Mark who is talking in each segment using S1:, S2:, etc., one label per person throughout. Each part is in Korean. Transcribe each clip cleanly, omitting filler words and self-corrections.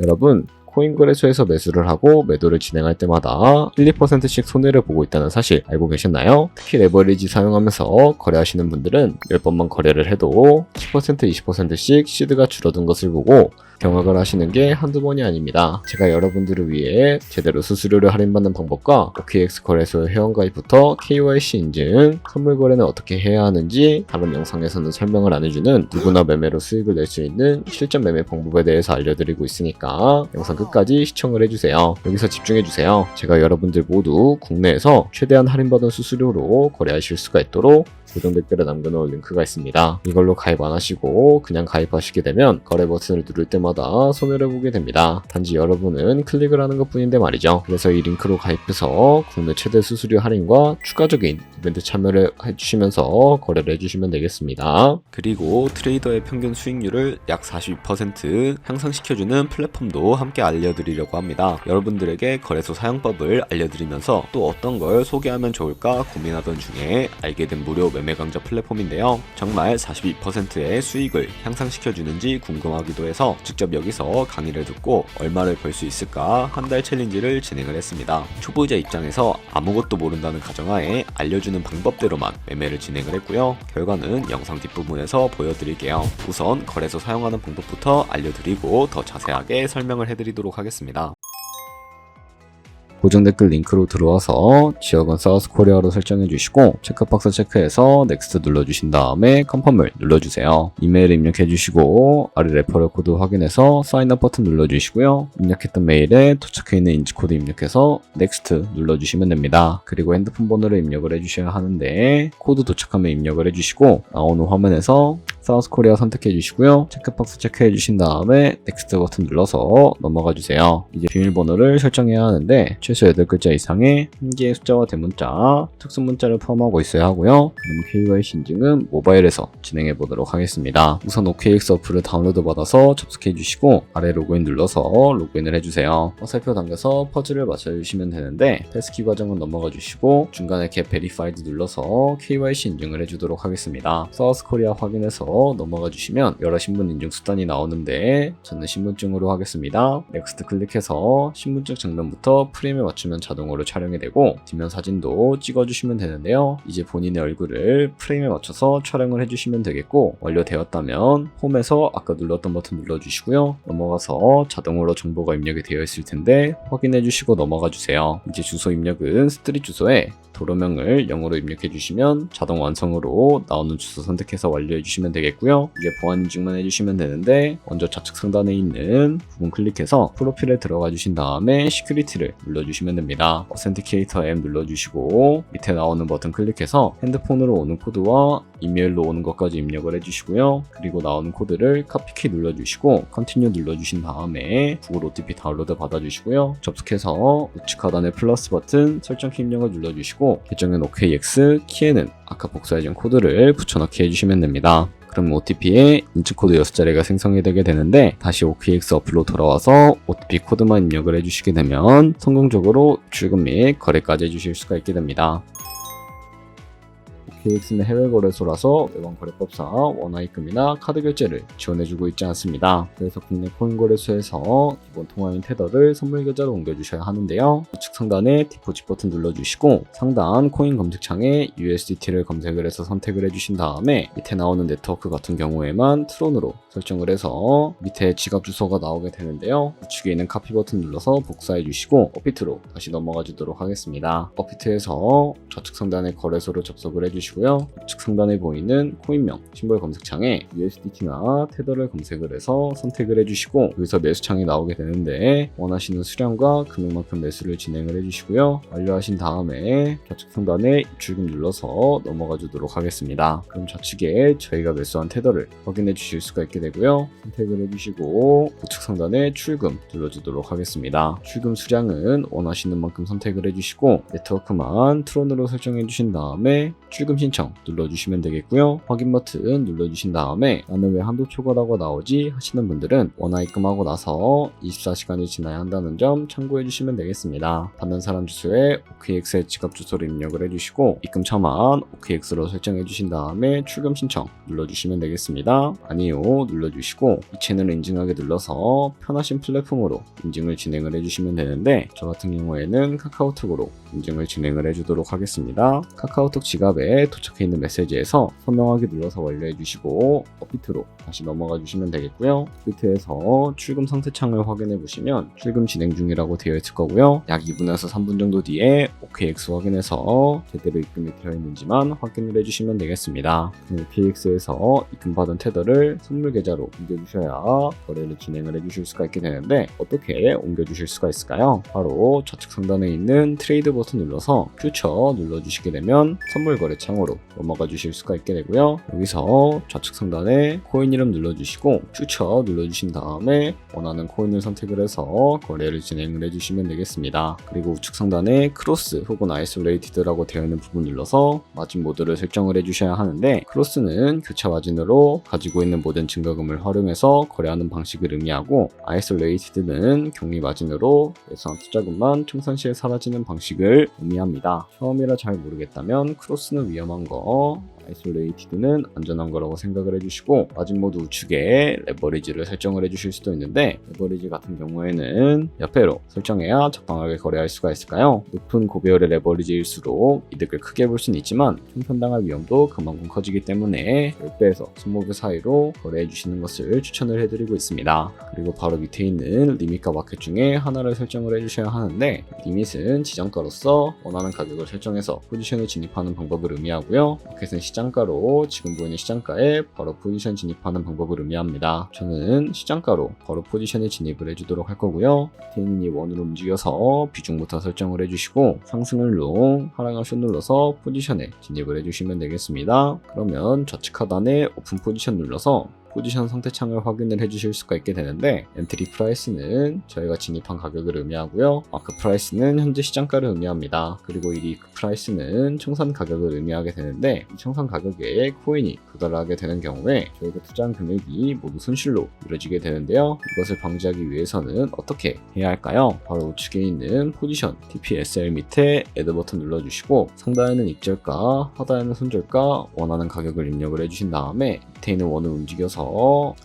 S1: 여러분, 코인 거래소에서 매수를 하고 매도를 진행할 때마다 1, 2%씩 손해를 보고 있다는 사실 알고 계셨나요? 특히 레버리지 사용하면서 거래하시는 분들은 10번만 거래를 해도 10%, 20%씩 시드가 줄어든 것을 보고 경악을 하시는 게 한두 번이 아닙니다. 제가 여러분들을 위해 제대로 수수료를 할인받는 방법과 OKX 거래소 회원가입부터 KYC 인증, 선물 거래는 어떻게 해야 하는지 다른 영상에서는 설명을 안 해주는 누구나 매매로 수익을 낼 수 있는 실전 매매 방법에 대해서 알려드리고 있으니까 영상 끝까지 시청을 해주세요. 여기서 집중해주세요. 제가 여러분들 모두 국내에서 최대한 할인받은 수수료로 거래하실 수가 있도록 고정 댓글에 남겨놓은 링크가 있습니다. 이걸로 가입 안 하시고 그냥 가입하시게 되면 거래 버튼을 누를 때마다 손해를 보게 됩니다. 단지 여러분은 클릭을 하는 것 뿐인데 말이죠. 그래서 이 링크로 가입해서 국내 최대 수수료 할인과 추가적인 이벤트 참여를 해주시면서 거래를 해주시면 되겠습니다. 그리고 트레이더의 평균 수익률을 약 42% 향상시켜주는 플랫폼도 함께 알려드리려고 합니다. 여러분들에게 거래소 사용법을 알려드리면서 또 어떤 걸 소개하면 좋을까 고민하던 중에 알게 된 무료 매매 강좌 플랫폼인데요. 정말 42%의 수익을 향상시켜주는지 궁금하기도 해서 직접 여기서 강의를 듣고 얼마를 벌 수 있을까 한 달 챌린지를 진행을 했습니다. 초보자 입장에서 아무것도 모른다는 가정하에 알려주는 방법대로만 매매를 진행을 했고요. 결과는 영상 뒷부분에서 보여드릴게요. 우선 거래소 사용하는 방법부터 알려드리고 더 자세하게 설명을 해드리도록 하겠습니다. 고정 댓글 링크로 들어와서 지역은 사우스코리아로 설정해 주시고 체크박스 체크해서 넥스트 눌러주신 다음에 컨펌을 눌러주세요. 이메일 입력해 주시고 아래 레퍼럴 코드 확인해서 사인업 버튼 눌러주시고요. 입력했던 메일에 도착해 있는 인지코드 입력해서 넥스트 눌러주시면 됩니다. 그리고 핸드폰 번호를 입력을 해주셔야 하는데 코드 도착하면 입력을 해주시고 나오는 화면에서 사우스코리아 선택해 주시고요. 체크박스 체크해 주신 다음에 넥스트 버튼 눌러서 넘어가 주세요. 이제 비밀번호를 설정해야 하는데 최소 8글자 이상의 한 개의 숫자와 대문자, 특수 문자를 포함하고 있어야 하고요. 그럼 KYC 인증은 모바일에서 진행해 보도록 하겠습니다. 우선 OKX 어플을 다운로드 받아서 접속해 주시고 아래 로그인 눌러서 로그인을 해주세요. 화살표 당겨서 퍼즐을 맞춰주시면 되는데 패스키 과정은 넘어가 주시고 중간에 get verified 눌러서 KYC 인증을 해주도록 하겠습니다. 사우스코리아 확인해서 넘어가 주시면 여러 신분 인증 수단이 나오는데 저는 신분증으로 하겠습니다. 넥스트 클릭해서 신분증 장면부터 프레임에 맞추면 자동으로 촬영이 되고 뒷면 사진도 찍어주시면 되는데요. 이제 본인의 얼굴을 프레임에 맞춰서 촬영을 해주시면 되겠고 완료되었다면 홈에서 아까 눌렀던 버튼 눌러주시고요. 넘어가서 자동으로 정보가 입력이 되어 있을 텐데 확인해 주시고 넘어가 주세요. 이제 주소 입력은 스트릿 주소에 도로명을 0으로 입력해 주시면 자동 완성으로 나오는 주소 선택해서 완료해 주시면 되겠고요. 이제 보안 인증만 해주시면 되는데 먼저 좌측 상단에 있는 부분 클릭해서 프로필에 들어가 주신 다음에 시큐리티를 눌러주시면 됩니다. 어센티케이터 앱 눌러주시고 밑에 나오는 버튼 클릭해서 핸드폰으로 오는 코드와 이메일로 오는 것까지 입력을 해주시고요. 그리고 나오는 코드를 카피키 눌러주시고 컨티뉴 눌러주신 다음에 구글 OTP 다운로드 받아주시고요. 접속해서 우측 하단의 플러스 버튼 설정키 입력을 눌러주시고 계정엔 OKX, 키에는 아까 복사해준 코드를 붙여넣기 해주시면 됩니다. 그럼 OTP에 인증코드 6자리가 생성이 되게 되는데 다시 OKX 어플로 돌아와서 OTP 코드만 입력을 해주시게 되면 성공적으로 출금 및 거래까지 해주실 수가 있게 됩니다. OKX는 해외 거래소라서 외환 거래법상 원화입금이나 카드 결제를 지원해주고 있지 않습니다. 그래서 국내 코인 거래소에서 기본 통화인 테더를 선물 계좌로 옮겨주셔야 하는데요. 우측 상단에 디포짓 버튼 눌러주시고 상단 코인 검색창에 USDT를 검색을 해서 선택을 해주신 다음에 밑에 나오는 네트워크 같은 경우에만 트론으로 설정을 해서 밑에 지갑 주소가 나오게 되는데요. 우측에 있는 카피 버튼 눌러서 복사해 주시고 업비트로 다시 넘어가 주도록 하겠습니다. 업비트에서 좌측 상단에 거래소로 접속을 해주시고 우측 상단에 보이는 코인명 심볼 검색창에 USDT나 테더를 검색을 해서 선택을 해주시고 여기서 매수창이 나오게 되는데 원하시는 수량과 금액만큼 매수를 진행을 해주시고요. 완료하신 다음에 좌측 상단에 입출금 눌러서 넘어가 주도록 하겠습니다. 그럼 좌측에 저희가 매수한 테더를 확인해 주실 수가 있게 되고요. 선택을 해주시고 우측 상단에 출금 눌러주도록 하겠습니다. 출금 수량은 원하시는 만큼 선택을 해주시고 네트워크만 트론으로 설정해 주신 다음에 출금 신청 눌러주시면 되겠고요. 확인 버튼 눌러주신 다음에 나는 왜 한도 초과라고 나오지 하시는 분들은 원화 입금하고 나서 24시간이 지나야 한다는 점 참고해 주시면 되겠습니다. 받는 사람 주소에 OKX의 지갑 주소를 입력을 해주시고 입금 처만 OKX로 설정해 주신 다음에 출금 신청 눌러주시면 되겠습니다. 아니요 눌러주시고 이 채널을 인증하게 눌러서 편하신 플랫폼으로 인증을 진행을 해주시면 되는데 저 같은 경우에는 카카오톡으로 인증을 진행을 해주도록 하겠습니다. 카카오톡 지갑에 도착해 있는 메시지에서 서명하기 눌러서 완료해 주시고 업비트로 다시 넘어가 주시면 되겠고요. 업비트에서 출금 상태 창을 확인해 보시면 출금 진행 중이라고 되어 있을 거고요. 약 2분에서 3분 정도 뒤에 OKX 확인해서 제대로 입금이 되어 있는지만 확인을 해주시면 되겠습니다. OKX에서 입금받은 테더를 선물 계좌로 옮겨주셔야 거래를 진행을 해주실 수가 있게 되는데 어떻게 옮겨주실 수가 있을까요? 바로 좌측 상단에 있는 트레이드 버튼 눌러서 퓨처 눌러주시게 되면 선물 거래 창으로 넘어가 주실 수가 있게 되고요. 여기서 좌측 상단에 코인 이름 눌러주시고 퓨처 눌러주신 다음에 원하는 코인을 선택을 해서 거래를 진행을 해주시면 되겠습니다. 그리고 우측 상단에 크로스 혹은 아이솔레이티드라고 되어 있는 부분 눌러서 마진 모드를 설정을 해주셔야 하는데 크로스는 교차 마진으로 가지고 있는 모든 증가금을 활용해서 거래하는 방식을 의미하고 아이솔레이티드는 격리 마진으로 예상한 투자금만 청산 시에 사라지는 방식을 의미합니다. 처음이라 잘 모르겠다면 크로스는 위험한 거, 아이솔레이티드는 안전한 거라고 생각을 해주시고 마진 모드 우측에 레버리지를 설정을 해주실 수도 있는데 레버리지 같은 경우에는 몇 배로 설정해야 적당하게 거래할 수가 있을까요? 높은 고배율의 레버리지일수록 이득을 크게 볼 수는 있지만 총편당할 위험도 그만큼 커지기 때문에 10배에서 20배 사이로 거래해 주시는 것을 추천을 해드리고 있습니다. 그리고 바로 밑에 있는 리밋과 마켓 중에 하나를 설정을 해주셔야 하는데 리밋은 지정가로서 원하는 가격을 설정해서 포지션에 진입하는 방법을 의미하고요. 마켓은 시장가로 지금 보이는 시장가에 바로 포지션 진입하는 방법을 의미합니다. 저는 시장가로 바로 포지션에 진입을 해주도록 할 거고요. 밑에 있는 이 원으로 움직여서 비중부터 설정을 해주시고 상승을 롱, 하락을 숏 눌러서 포지션에 진입을 해주시면 되겠습니다. 그러면 좌측 하단에 오픈 포지션 눌러서 포지션 상태 창을 확인을 해주실 수가 있게 되는데 엔트리 프라이스는 저희가 진입한 가격을 의미하고요. 마크 프라이스는 현재 시장가를 의미합니다. 그리고 이 리크 프라이스는 청산 가격을 의미하게 되는데 이 청산 가격에 코인이 도달하게 되는 경우에 저희가 투자한 금액이 모두 손실로 이루어지게 되는데요. 이것을 방지하기 위해서는 어떻게 해야 할까요? 바로 우측에 있는 포지션 TPSL 밑에 애드 버튼 눌러주시고 상단에는 입절가, 하단에는 손절가 원하는 가격을 입력을 해주신 다음에 밑에 있는 원을 움직여서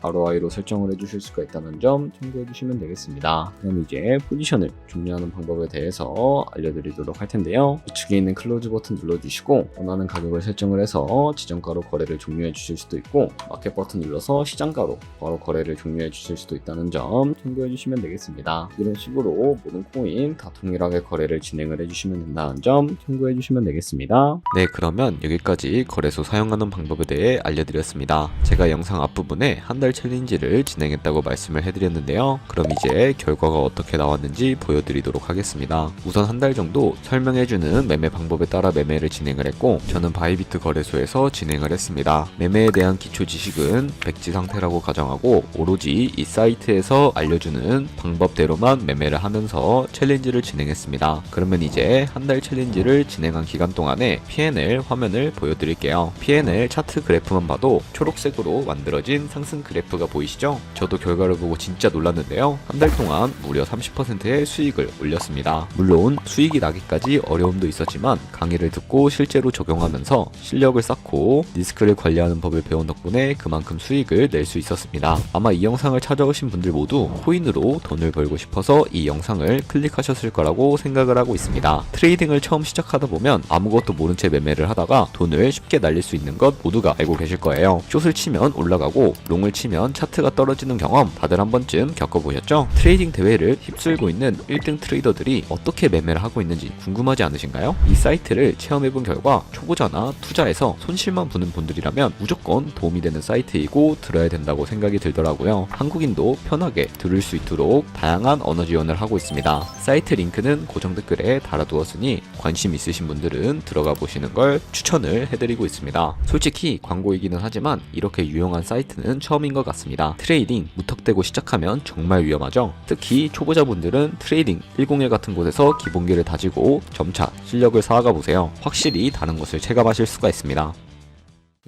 S1: ROI로 설정을 해주실 수가 있다는 점 참고해 주시면 되겠습니다. 그럼 이제 포지션을 종료하는 방법에 대해서 알려드리도록 할 텐데요. 우측에 있는 클로즈 버튼 눌러주시고 원하는 가격을 설정을 해서 지정가로 거래를 종료해 주실 수도 있고 마켓 버튼 눌러서 시장가로 바로 거래를 종료해 주실 수도 있다는 점 참고해 주시면 되겠습니다. 이런 식으로 모든 코인 다 동일하게 거래를 진행을 해주시면 된다는 점 참고해 주시면 되겠습니다.
S2: 네, 그러면 여기까지 거래소 사용하는 방법에 대해 알려드렸습니다. 제가 영상 앞부분에 한 달 챌린지를 진행했다고 말씀을 해드렸는데요. 그럼 이제 결과가 어떻게 나왔는지 보여드리도록 하겠습니다. 우선 한 달 정도 설명해주는 매매 방법에 따라 매매를 진행을 했고 저는 바이비트 거래소에서 진행을 했습니다. 매매에 대한 기초 지식은 백지 상태라고 가정하고 오로지 이 사이트에서 알려주는 방법대로만 매매를 하면서 챌린지를 진행했습니다. 그러면 이제 한 달 챌린지를 진행한 기간 동안에 P&L 화면을 보여드릴게요. P&L 차트 그래프만 봐도 초록색으로 만들어진 상승 그래프가 보이시죠? 저도 결과를 보고 진짜 놀랐는데요. 한 달 동안 무려 30%의 수익을 올렸습니다. 물론 수익이 나기까지 어려움도 있었지만 강의를 듣고 실제로 적용하면서 실력을 쌓고 리스크를 관리하는 법을 배운 덕분에 그만큼 수익을 낼 수 있었습니다. 아마 이 영상을 찾아오신 분들 모두 코인으로 돈을 벌고 싶어서 이 영상을 클릭하셨을 거라고 생각을 하고 있습니다. 트레이딩을 처음 시작하다 보면 아무것도 모른 채 매매를 하다가 돈을 쉽게 날릴 수 있는 것 모두가 알고 계실 거예요. 숏을 치면 올라가고 롱을 치면 차트가 떨어지는 경험 다들 한 번쯤 겪어보셨죠? 트레이딩 대회를 휩쓸고 있는 1등 트레이더들이 어떻게 매매를 하고 있는지 궁금하지 않으신가요? 이 사이트를 체험해본 결과 초보자나 투자에서 손실만 보는 분들이라면 무조건 도움이 되는 사이트이고 들어야 된다고 생각이 들더라고요. 한국인도 편하게 들을 수 있도록 다양한 언어 지원을 하고 있습니다. 사이트 링크는 고정 댓글에 달아두었으니 관심 있으신 분들은 들어가 보시는 걸 추천을 해드리고 있습니다. 솔직히 광고이기는 하지만 이렇게 유용한 사이트는 처음인 것 같습니다. 트레이딩 무턱대고 시작하면 정말 위험하죠. 특히 초보자분들은 트레이딩 101 같은 곳에서 기본기를 다지고 점차 실력을 쌓아가 보세요. 확실히 다른 것을 체감하실 수가 있습니다.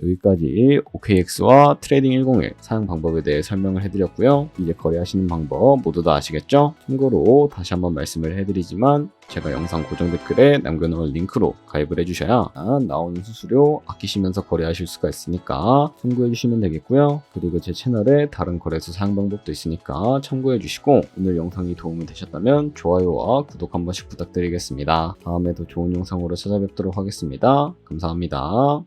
S1: 여기까지 OKX와 트레이딩 101 사용 방법에 대해 설명을 해드렸고요. 이제 거래하시는 방법 모두 다 아시겠죠? 참고로 다시 한번 말씀을 해드리지만 제가 영상 고정 댓글에 남겨놓은 링크로 가입을 해주셔야 나오는 수수료 아끼시면서 거래하실 수가 있으니까 참고해주시면 되겠고요. 그리고 제 채널에 다른 거래소 사용 방법도 있으니까 참고해주시고 오늘 영상이 도움이 되셨다면 좋아요와 구독 한 번씩 부탁드리겠습니다. 다음에 더 좋은 영상으로 찾아뵙도록 하겠습니다. 감사합니다.